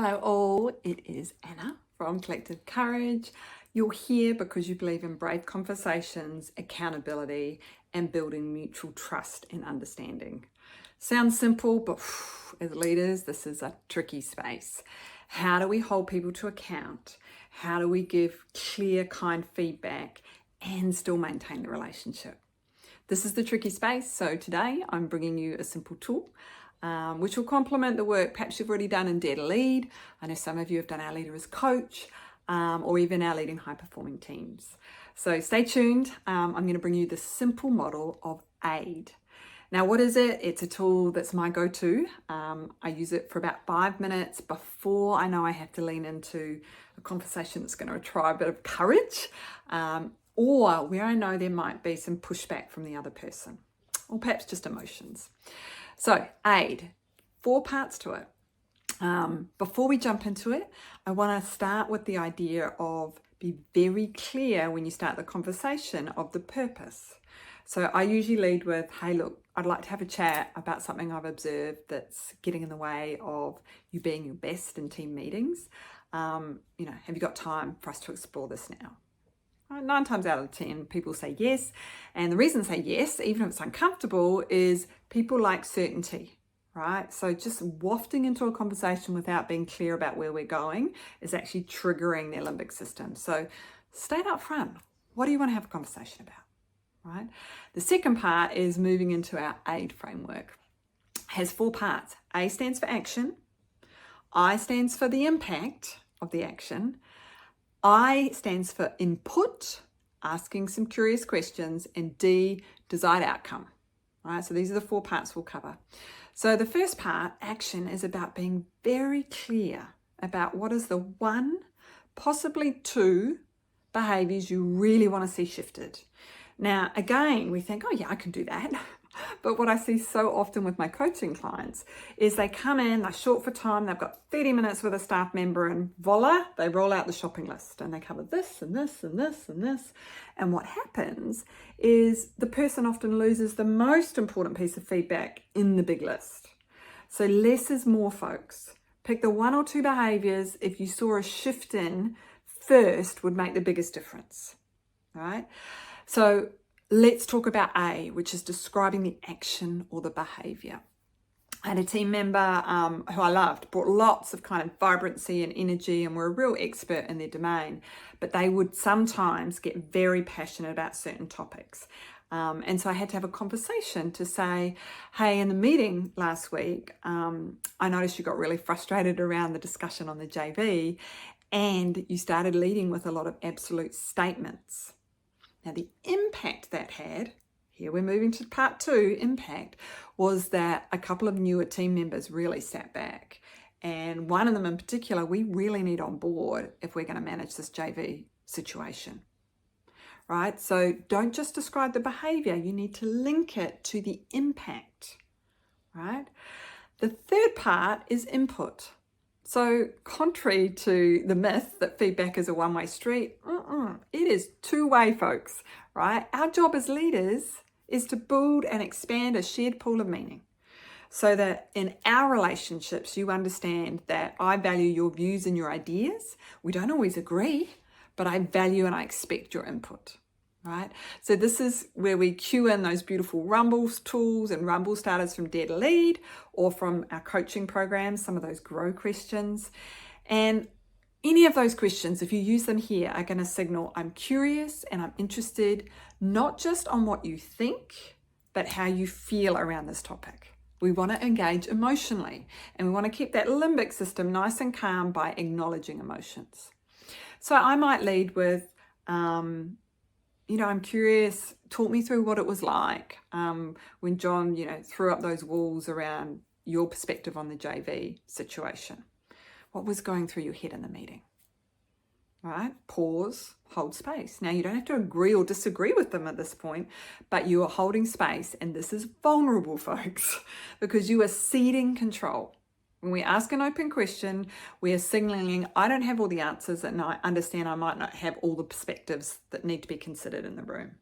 Hello all, it is Anna from Collective Courage. You're here because you believe in brave conversations, accountability, and building mutual trust and understanding. Sounds simple, but as leaders, this is a tricky space. How do we hold people to account? How do we give clear, kind feedback and still maintain the relationship? This is the tricky space. So today I'm bringing you a simple tool which will complement the work perhaps you've already done in Dare to Lead. I know some of you have done Our Leader as Coach or even our Leading High Performing Teams. So stay tuned. I'm going to bring you this simple model of AID. Now, what is it? It's a tool that's my go-to. I use it for about 5 minutes before I know I have to lean into a conversation that's going to try a bit of courage or where I know there might be some pushback from the other person or perhaps just emotions. So AID, 4 parts to it. Before we jump into it, I want to start with the idea of be very clear when you start the conversation of the purpose. So I usually lead with, hey, look, I'd like to have a chat about something I've observed that's getting in the way of you being your best in team meetings. Have you got time for us to explore this now? 9 times out of 10, people say yes. And the reason they say yes, even if it's uncomfortable, is people like certainty, right? So just wafting into a conversation without being clear about where we're going is actually triggering their limbic system. So state up front. What do you want to have a conversation about, right? The second part is moving into our AID framework. It has 4 parts. A stands for action. I stands for the impact of the action. I stands for input, asking some curious questions, and D, desired outcome. All right, so these are the 4 parts we'll cover. So the first part, action, is about being very clear about what is the 1, possibly 2 behaviors you really want to see shifted. Now, again, we think, oh yeah, I can do that. But what I see so often with my coaching clients is they come in, they're short for time, they've got 30 minutes with a staff member and voila, they roll out the shopping list and they cover this and this and this and this. And what happens is the person often loses the most important piece of feedback in the big list. So less is more, folks. Pick the 1 or 2 behaviors if you saw a shift in first would make the biggest difference, right? So let's talk about A, which is describing the action or the behavior. I had a team member who I loved, brought lots of kind of vibrancy and energy and were a real expert in their domain, but they would sometimes get very passionate about certain topics. And so I had to have a conversation to say, hey, in the meeting last week, I noticed you got really frustrated around the discussion on the JV and you started leading with a lot of absolute statements. Now, the impact that had, here we're moving to part 2, impact, was that a couple of newer team members really sat back. And one of them in particular, we really need on board if we're going to manage this JV situation, right? So don't just describe the behavior, you need to link it to the impact, right? The third part is input. So contrary to the myth that feedback is a one-way street, it is 2-way, folks, right? Our job as leaders is to build and expand a shared pool of meaning so that in our relationships, you understand that I value your views and your ideas. We don't always agree, but I value and I expect your input. Right? So this is where we cue in those beautiful Rumble tools and Rumble starters from Dare to Lead or from our coaching programs, some of those grow questions. And any of those questions, if you use them here, are going to signal I'm curious and I'm interested, not just on what you think, but how you feel around this topic. We want to engage emotionally and we want to keep that limbic system nice and calm by acknowledging emotions. So I might lead with, I'm curious, talk me through what it was like when John, threw up those walls around your perspective on the JV situation. What was going through your head in the meeting? Right? Pause, hold space. Now, you don't have to agree or disagree with them at this point, but you are holding space, and this is vulnerable, folks, because you are ceding control. When we ask an open question, we are signaling, I don't have all the answers and I understand I might not have all the perspectives that need to be considered in the room.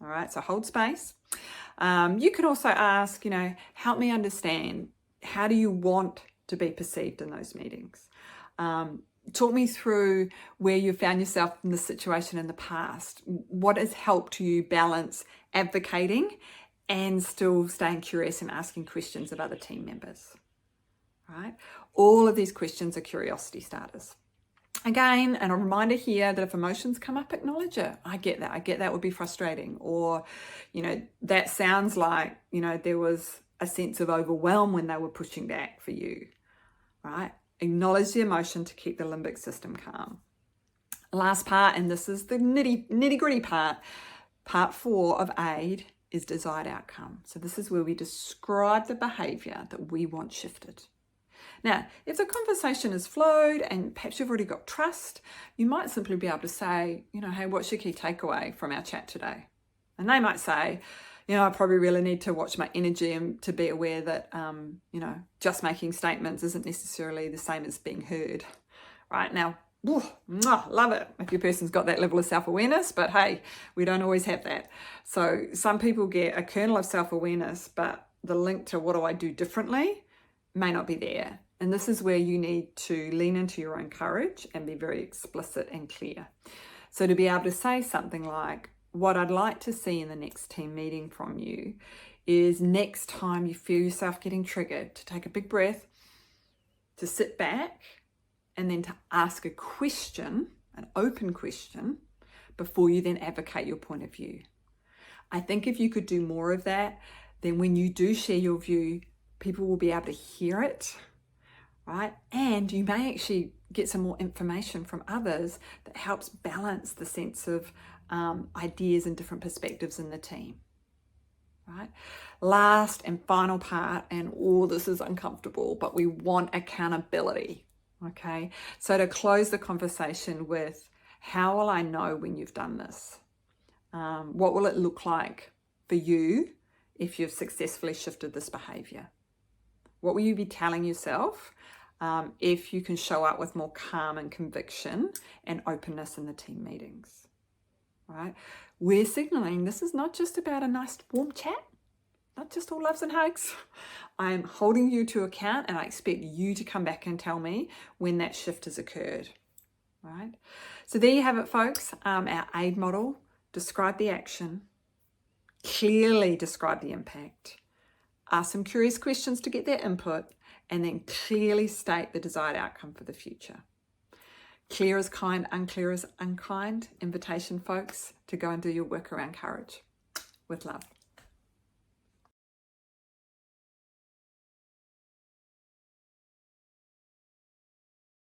All right, so hold space. You can also ask, help me understand, how do you want to be perceived in those meetings? Talk me through where you found yourself in this situation in the past. What has helped you balance advocating and still staying curious and asking questions of other team members, right? All of these questions are curiosity starters. Again, and a reminder here that if emotions come up, acknowledge it. I get that would be frustrating. Or, that sounds like, there was a sense of overwhelm when they were pushing back for you, right? Acknowledge the emotion to keep the limbic system calm. Last part, and this is the nitty gritty part 4 of AID is desired outcome. So this is where we describe the behavior that we want shifted. Now, if the conversation has flowed and perhaps you've already got trust, you might simply be able to say, hey, what's your key takeaway from our chat today? And they might say, I probably really need to watch my energy and to be aware that, just making statements isn't necessarily the same as being heard. Right now, love it if your person's got that level of self-awareness, but hey, we don't always have that. So some people get a kernel of self-awareness, but the link to what do I do differently may not be there. And this is where you need to lean into your own courage and be very explicit and clear. So to be able to say something like, what I'd like to see in the next team meeting from you is next time you feel yourself getting triggered, to take a big breath, to sit back, and then to ask a question, an open question, before you then advocate your point of view. I think if you could do more of that, then when you do share your view, people will be able to hear it, right? And you may actually get some more information from others that helps balance the sense of ideas and different perspectives in the team, right? Last and final part, and this is uncomfortable, but we want accountability, okay? So to close the conversation with, how will I know when you've done this? What will it look like for you if you've successfully shifted this behavior? What will you be telling yourself if you can show up with more calm and conviction and openness in the team meetings? Right? We're signaling this is not just about a nice warm chat, not just all loves and hugs. I'm holding you to account and I expect you to come back and tell me when that shift has occurred, right? So there you have it, folks. Our AID model, describe the action, clearly describe the impact, ask some curious questions to get their input, and then clearly state the desired outcome for the future. Clear is kind, unclear is unkind. Invitation, folks, to go and do your work around courage. With love.